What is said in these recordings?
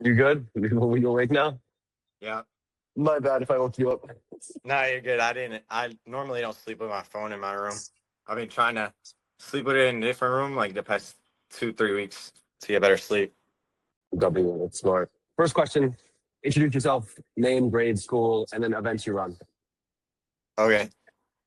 You good? You awake now? Yeah. My bad if I woke you up. No, you're good. I normally don't sleep with my phone in my room. I've been trying to sleep with it in a different room like the past 2, 3 weeks to get better sleep. W, that's smart. First question, introduce yourself, name, grade, school, and then events you run. Okay.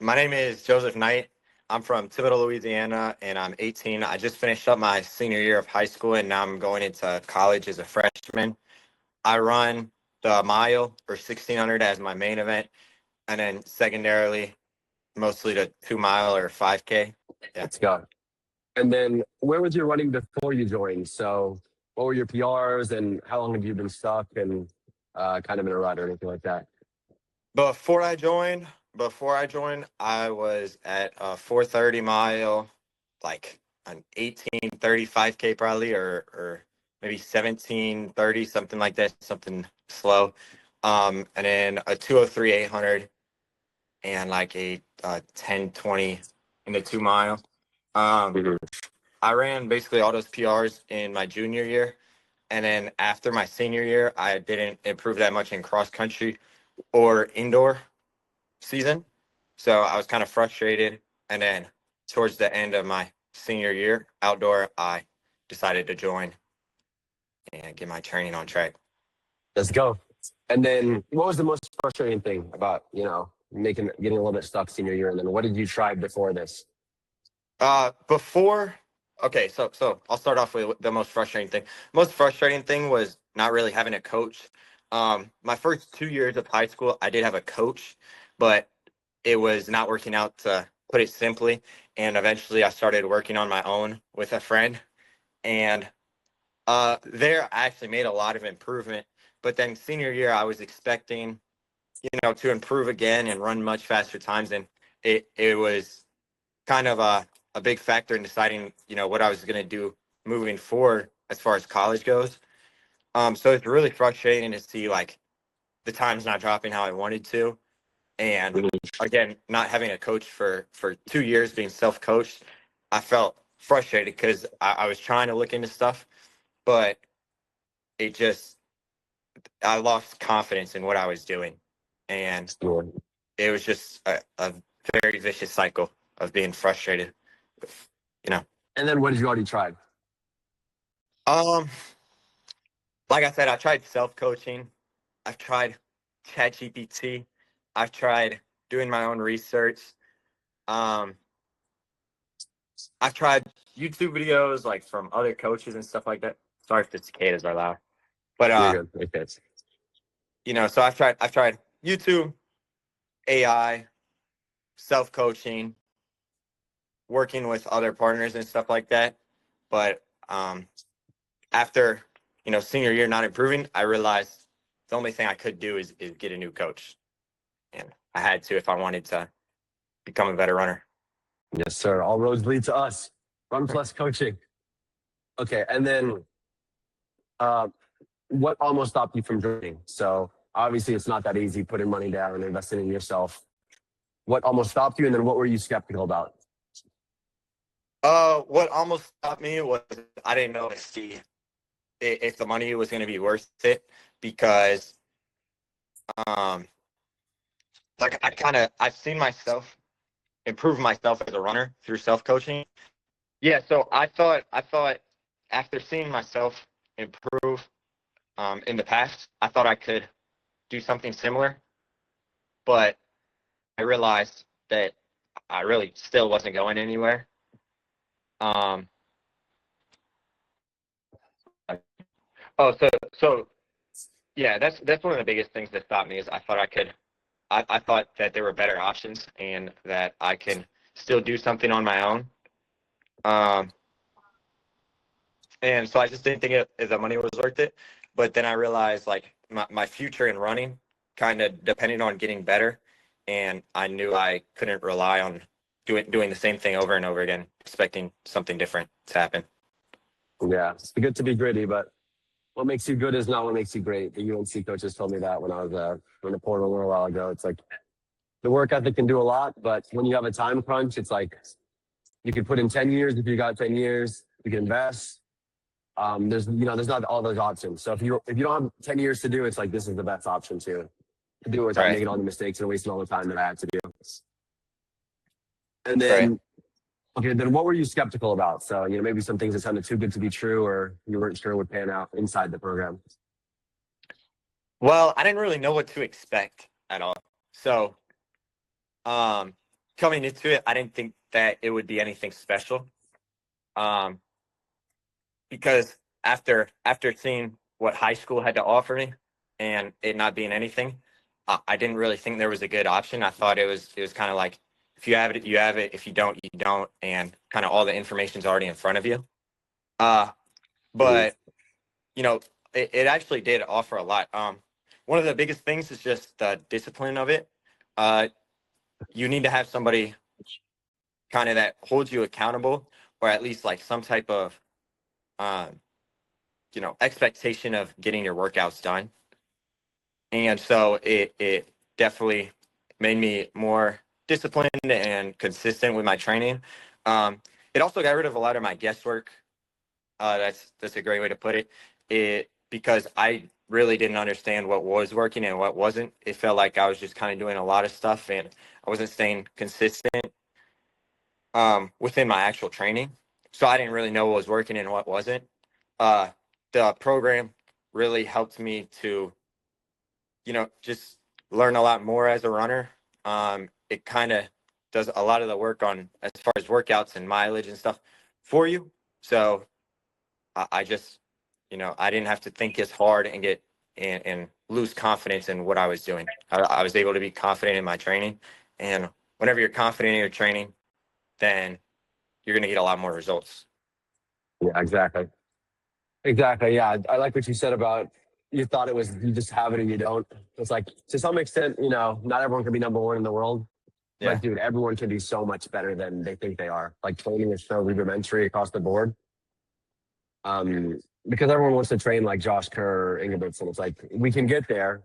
My name is Joseph Knight. I'm from Thibodaux, Louisiana, and I'm 18. I just finished up my senior year of high school, and now I'm going into college as a freshman. I run the mile or 1600 as my main event, and then secondarily, mostly the 2 mile or 5K. Yeah. Let's go. And then where was your running before you joined? So what were your PRs and how long have you been stuck and kind of in a rut or anything like that? Before I joined, I was at a 430 mile, like an 18:30 5K probably, or maybe 17:30, something like that, something slow. And then a 203 800 and like a 10:20 in the 2 mile. Mhm. I ran basically all those PRs in my junior year. And then after my senior year, I didn't improve that much in cross country or indoor season. So I was kind of frustrated. And then towards the end of my senior year, outdoor, I decided to join and get my training on track. Let's go. And then what was the most frustrating thing about, getting a little bit stuck senior year? And then what did you try before this? So I'll start off with the most frustrating thing. Most frustrating thing was not really having a coach. My first 2 years of high school, I did have a coach, but it was not working out, to put it simply. And eventually I started working on my own with a friend. And there I actually made a lot of improvement. But then senior year, I was expecting, to improve again and run much faster times. And it was kind of a big factor in deciding, what I was going to do moving forward as far as college goes. So it's really frustrating to see like the times not dropping how I wanted to. And again, not having a coach for 2 years, being self-coached, I felt frustrated because I was trying to look into stuff, but it just, I lost confidence in what I was doing. And it was just a very vicious cycle of being frustrated, you know. And then what did you already try? Um, like I said, I tried self-coaching. I've tried ChatGPT. I've tried doing my own research. Um, I've tried YouTube videos like from other coaches and stuff like that. Sorry if the cicadas are loud, but You're good. Okay. so I've tried YouTube, AI, self-coaching, working with other partners and stuff like that. But after senior year not improving, I realized the only thing I could do is get a new coach, and I had to if I wanted to become a better runner. Yes, sir. All roads lead to us. Run plus coaching. Okay. And then what almost stopped you from joining? So obviously it's not that easy putting money down and investing in yourself. What almost stopped you? And then what were you skeptical about? What almost stopped me was I didn't know if the money was going to be worth it, because like I've seen myself improve myself as a runner through self-coaching. Yeah, so I thought after seeing myself improve in the past, I thought I could do something similar, but I realized that I really still wasn't going anywhere. Um, so yeah, that's one of the biggest things that stopped me is I thought that there were better options and that I can still do something on my own. And so I just didn't think the money was worth it. But then I realized like my future in running kind of depended on getting better. And I knew I couldn't rely on doing the same thing over and over again, expecting something different to happen. Yeah, it's good to be gritty, but what makes you good is not what makes you great. The UNC coaches told me that when I was in the portal a little while ago. It's like the work ethic can do a lot, but when you have a time crunch, it's like you could put in 10 years if you got 10 years. You can invest. there's not all those options. So if you don't have 10 years to do, it's like this is the best option to do it without Right. making all the mistakes and wasting all the time that I had to do. And Right. then okay, then what were you skeptical about? So maybe some things that sounded too good to be true, or you weren't sure would pan out inside the program. Well, I didn't really know what to expect at all. So, coming into it, I didn't think that it would be anything special. Um, because after seeing what high school had to offer me and it not being anything, I didn't really think there was a good option. I thought it was kind of like if you have it, you have it. If you don't, you don't, and kind of all the information's already in front of you. Uh, Mhm. but it actually did offer a lot. One of the biggest things is just the discipline of it. Uh, you need to have somebody kind of that holds you accountable, or at least like some type of um, expectation of getting your workouts done. And so it definitely made me more disciplined and consistent with my training. It also got rid of a lot of my guesswork. That's a great way to put it. It because I really didn't understand what was working and what wasn't. It felt like I was just kind of doing a lot of stuff and I wasn't staying consistent within my actual training. So I didn't really know what was working and what wasn't. Uh, the program really helped me to, just learn a lot more as a runner. It kind of does a lot of the work on as far as workouts and mileage and stuff for you. So I just, I didn't have to think as hard and get and lose confidence in what I was doing. I was able to be confident in my training, and whenever you're confident in your training, then you're going to get a lot more results. Yeah, exactly. Exactly. Yeah, I like what you said about you thought it was you just have it and you don't. It's like to some extent, not everyone can be number one in the world, Yeah. but dude, everyone can be so much better than they think they are. Like training is so rudimentary across the board. Because everyone wants to train like Josh Kerr or Ingebrigtsen. It's like we can get there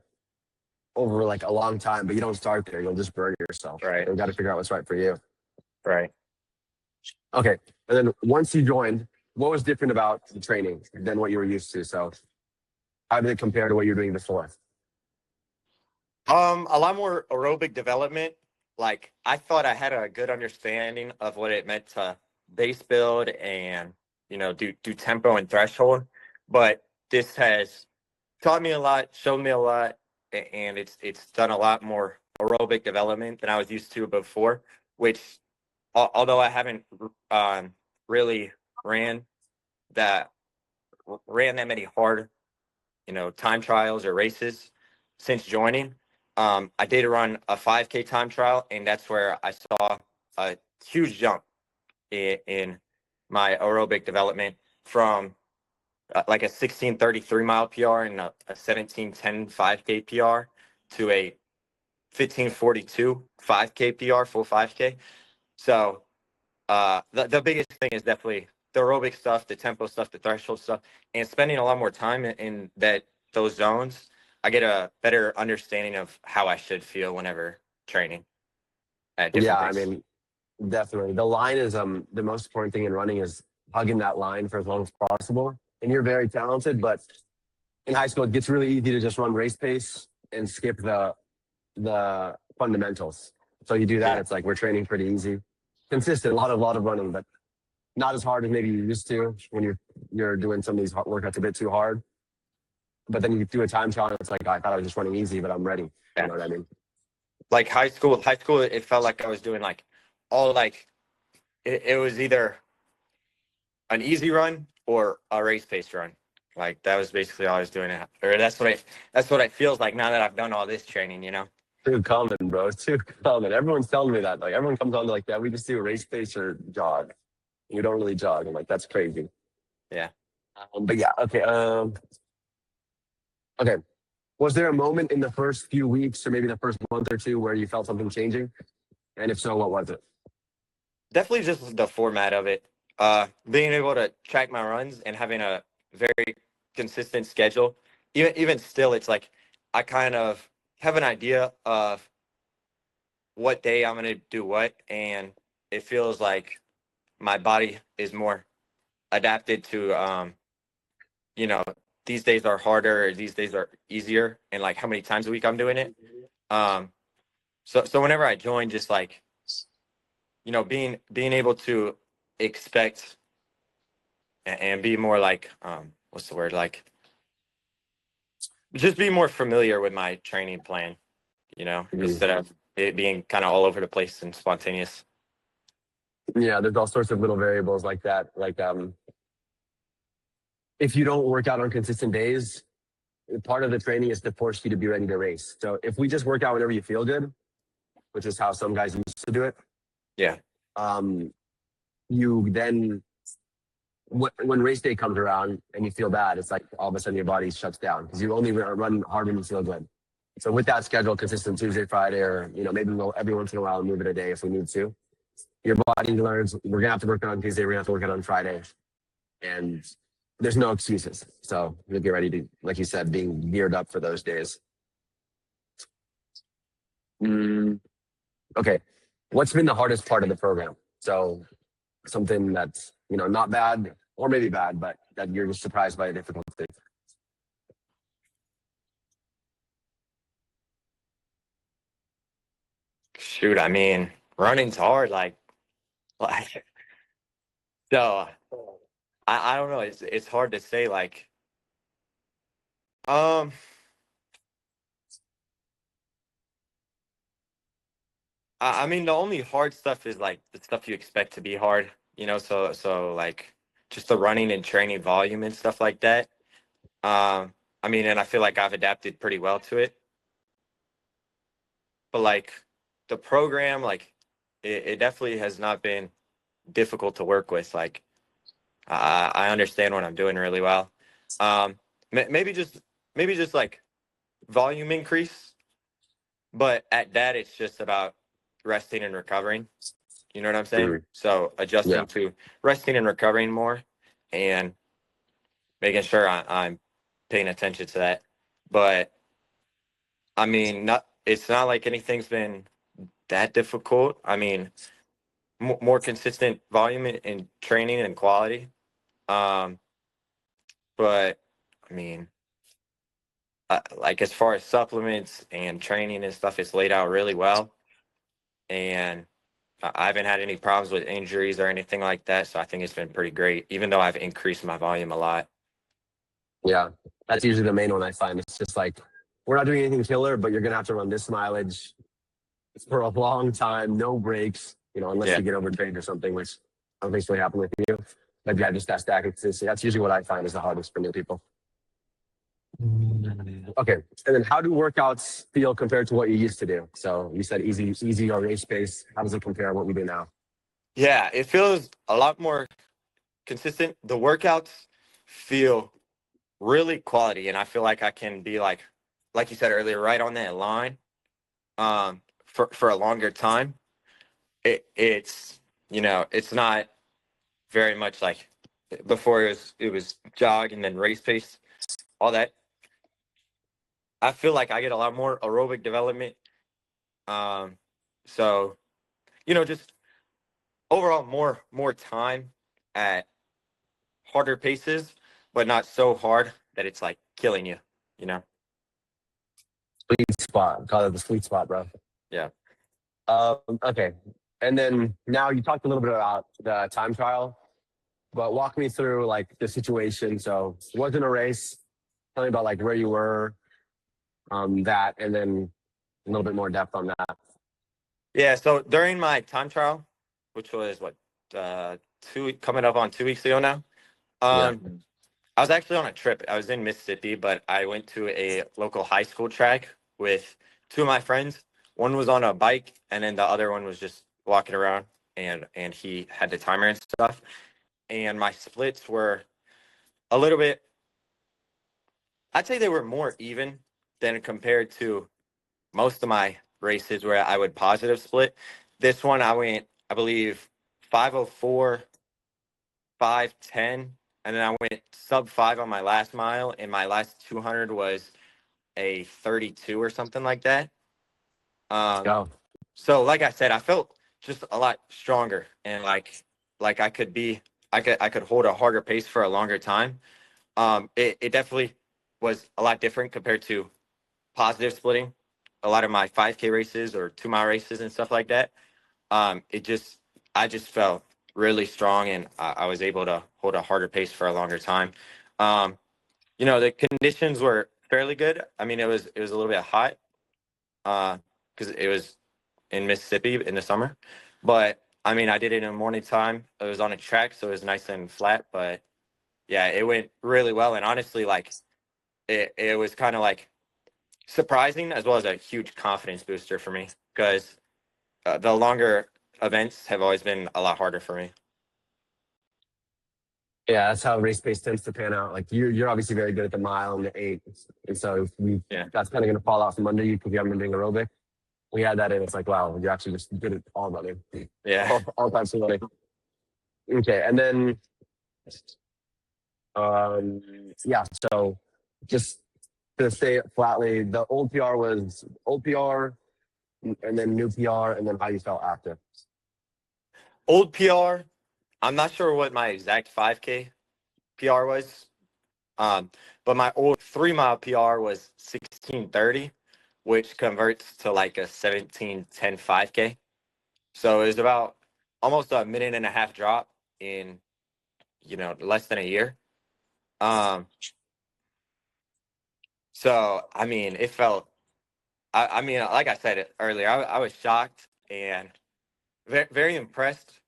over like a long time, but you don't start there. You'll just burn yourself. Right. You got to figure out what's right for you. Right. Okay. And then once you joined, what was different about the training than what you were used to? So how did it compare to what you were doing before? A lot more aerobic development. Like I thought I had a good understanding of what it meant to base build and do tempo and threshold, but this has taught me a lot, showed me a lot, and it's done a lot more aerobic development than I was used to before. Which, although I haven't really ran that ran that many hard time trials or races since joining. I did run a 5K time trial, and that's where I saw a huge jump in my aerobic development from like a 16:33 mile PR and a 17:10 5K PR to a 15:42 5K PR, full 5K. So the biggest thing is definitely the aerobic stuff, the tempo stuff, the threshold stuff, and spending a lot more time in those zones. I get a better understanding of how I should feel whenever training at Yeah, different I paces. mean, definitely. The line is the most important thing in running is hugging that line for as long as possible. And you're very talented, but in high school it gets really easy to just run race pace and skip the fundamentals. So you do that, Yeah, it's like we're training pretty easy. Consistent, a lot of running, but not as hard as maybe you used to when you're doing some of these workouts a bit too hard. But then you do a time trial and it's like I thought I was just running easy, but I'm ready. You yeah. know what I mean? Like high school, it felt like I was doing like all like it was either an easy run or a race pace run. Like that was basically all I was doing. Or that's what it feels like now that I've done all this training. Too common, bro. It's too common. Everyone's telling me that. Like everyone comes on to like, yeah, we just do a race pace or jog. We don't really jog. I'm like, that's crazy. Yeah. But yeah, okay. Okay. Was there a moment in the first few weeks or maybe the first month or two where you felt something changing? And if so, what was it? Definitely just the format of it. Being able to track my runs and having a very consistent schedule. Even still, it's like I kind of have an idea of what day I'm gonna do what, and it feels like my body is more adapted to you know, these days are harder or these days are easier, and like how many times a week I'm doing it. Um, so whenever I join, just like, being able to expect and be more like, what's the word, like, just be more familiar with my training plan, instead of it being kind of all over the place and spontaneous. Yeah, there's all sorts of little variables like that. Like if you don't work out on consistent days, part of the training is to force you to be ready to race. So if we just work out whenever you feel good, which is how some guys used to do it, Yeah. um, you then when race day comes around and you feel bad, it's like all of a sudden your body shuts down because you only run hard when you feel good. So with that schedule, consistent Tuesday, Friday, or maybe we'll every once in a while move it a day if we need to. Your body learns we're gonna have to work on Tuesday, we're gonna have to work on Friday, and there's no excuses. So you'll get ready to, like you said, being geared up for those days. Okay, what's been the hardest part of the program? So something that's not bad or maybe bad, but that you're just surprised by a difficulty. Shoot, I mean, running's hard. Like so. I don't know. It's hard to say. Like, um, I mean, the only hard stuff is like the stuff you expect to be hard. So like just the running and training volume and stuff like that. I mean, and I feel like I've adapted pretty well to it. But like the program, like it definitely has not been difficult to work with. Like I understand what I'm doing really well. Um, maybe just like volume increase, but at that it's just about resting and recovering. You know what I'm saying? Mhm. So Yeah, adjusting to resting and recovering more, and making sure I'm paying attention to that. But I mean, it's not like anything's been that difficult. I mean, more consistent volume in training and quality. Um, but I mean, like as far as supplements and training and stuff, it's laid out really well, and I haven't had any problems with injuries or anything like that. So I think it's been pretty great, even though I've increased my volume a lot. yeah. That's usually the main one I find. It's just like we're not doing anything killer, but you're gonna have to run this mileage for a long time, no breaks. Unless Yeah. you get overtrained or something, which I don't think's really happened with you. But yeah, just that stack consistency. That's usually what I find is the hardest for new people. Okay, and then how do workouts feel compared to what you used to do? So you said easy or race pace. How does it compare to what we do now? Yeah. It feels a lot more consistent. The workouts feel really quality, and I feel like I can be like you said earlier, right on that line, for a longer time. It's not very much like before. It was jog and then race pace, all that. I feel like I get a lot more aerobic development. Um, so just overall more time at harder paces, but not so hard that it's like killing you. You know? Sweet spot. Call it the sweet spot, bro. Yeah. Okay, and then now you talked a little bit about the time trial, but walk me through like the situation. So it wasn't a race. Tell me about like where you were, that, and then a little bit more depth on that. Yeah. So during my time trial, which was what, coming up on 2 weeks ago now. Yeah. I was actually on a trip. I was in Mississippi, but I went to a local high school track with two of my friends. One was on a bike, and then the other one was just walking around, and he had the timer and stuff. And my splits were a little bit. I'd say they were more even than compared to most of my races where I would positive split. This one I went, I believe, 5:04, 5:10, and then I went sub 5 on my last mile, and my last 200 was a 32 or something like that. Let's Um, go. so like I said, I felt just a lot stronger, and like I could hold a harder pace for a longer time. It definitely was a lot different compared to positive splitting. A lot of my 5K races or 2 mile races and stuff like that. It just I just felt really strong, and I was able to hold a harder pace for a longer time. Um, the conditions were fairly good. I mean, it was a little bit hot because it was in Mississippi in the summer, but I mean, I did it in the morning time. It was on a track, so it was nice and flat. But yeah, it went really well, and honestly, like it was kind of like surprising as well as a huge confidence booster for me because the longer events have always been a lot harder for me. Yeah, that's how race pace tends to pan out. Like you're obviously very good at the mile and the 8, and so Yeah, that's kind of going to fall out from under you because you haven't been doing aerobic. We had that in. It's like, wow, you're actually just good at all running, yeah. all types of running. Okay, and then yeah. So just to say it flatly, the old PR was old PR, and then new PR, and then how you felt after. Old PR. I'm not sure what my exact 5K PR was, um, but my old 3 mile PR was 16:30, which converts to like a 17:10 5K. So it was about almost a minute and a half drop in less than a year. Um, so I mean, it felt. I mean, like I said it earlier, I was shocked and very, very impressed.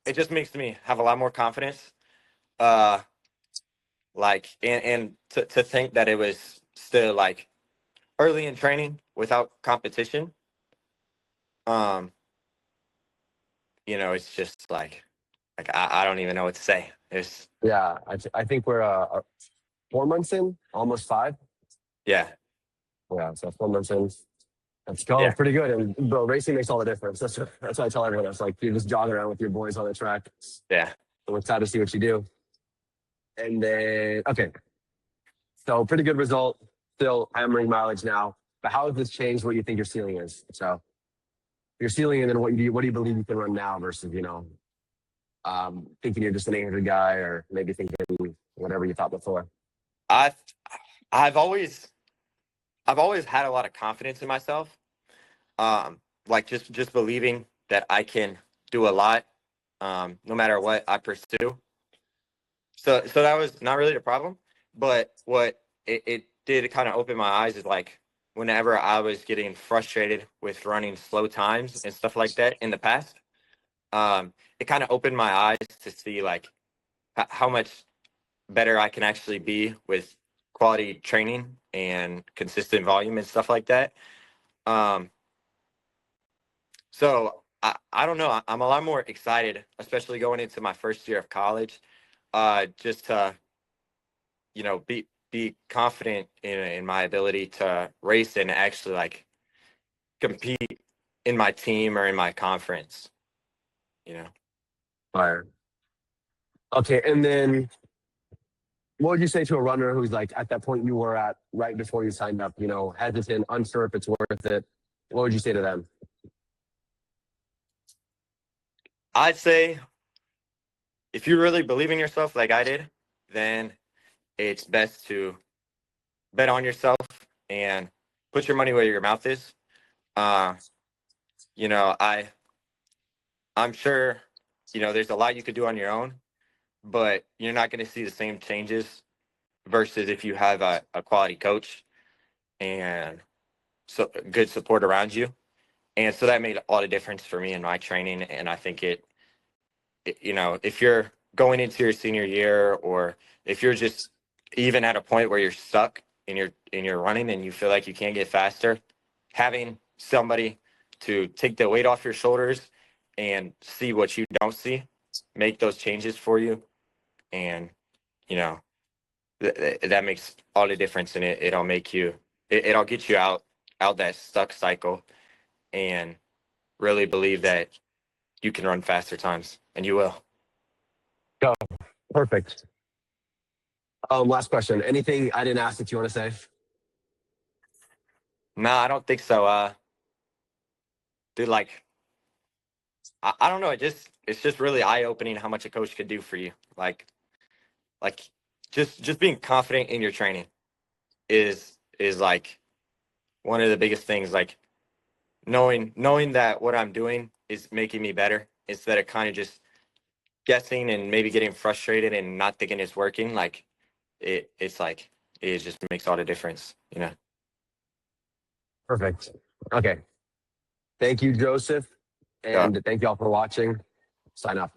It just makes me have a lot more confidence. Uh, like, and to think that it was still like early in training without competition. Um, it's just like I don't even know what to say. It's Yeah, I think we're 4 months in, almost 5. yeah, Yeah, so 4 months in. Let's go. yeah, Pretty good. And bro, racing makes all the difference. That's what I tell everyone. It's like you're just jogging around with your boys on the track. yeah. So we're excited to see what you do. And then okay. So pretty good result. Still hammering mileage now. But how has this changed what you think your ceiling is? So your ceiling and then what do you believe you can run now versus, thinking you're just an 800 guy or maybe thinking whatever you thought before. I've I've always had a lot of confidence in myself. Like just believing that I can do a lot, no matter what I pursue. So that was not really the problem, but what it did kind of open my eyes is like whenever I was getting frustrated with running slow times and stuff like that in the past, it kind of opened my eyes to see like how much better I can actually be with quality training and consistent volume and stuff like that. Um, so I don't know. I'm a lot more excited, especially going into my first year of college, just to be confident in my ability to race and actually like compete in my team or in my conference. You know, Fire. Okay, and then what would you say to a runner who's like at that point you were at right before you signed up, hesitant, unsure if it's worth it? What would you say to them? I'd say if you really believe in yourself like I did, then it's best to bet on yourself and put your money where your mouth is. Uh, I'm sure, there's a lot you could do on your own, but you're not going to see the same changes versus if you have a quality coach and so good support around you. And so that made all the difference for me in my training. And I think if you're going into your senior year or if you're just even at a point where you're stuck in your running and you feel like you can't get faster, having somebody to take the weight off your shoulders and see what you don't see, make those changes for you, and you know that makes all the difference in it. It'll get you out that stuck cycle and really believe that you can run faster times, and you will. Go. Perfect. Last question. Anything I didn't ask that you want to say? No, I don't think so. Dude, like I don't know. It's just really eye opening how much a coach could do for you. Like like just being confident in your training is like one of the biggest things. Like knowing that what I'm doing is making me better instead of kind of just guessing and maybe getting frustrated and not thinking it's working. Like it's like it just makes all the difference, you know. Perfect. Okay. Thank you, Joseph. Yeah. And thank you all for watching. Sign up.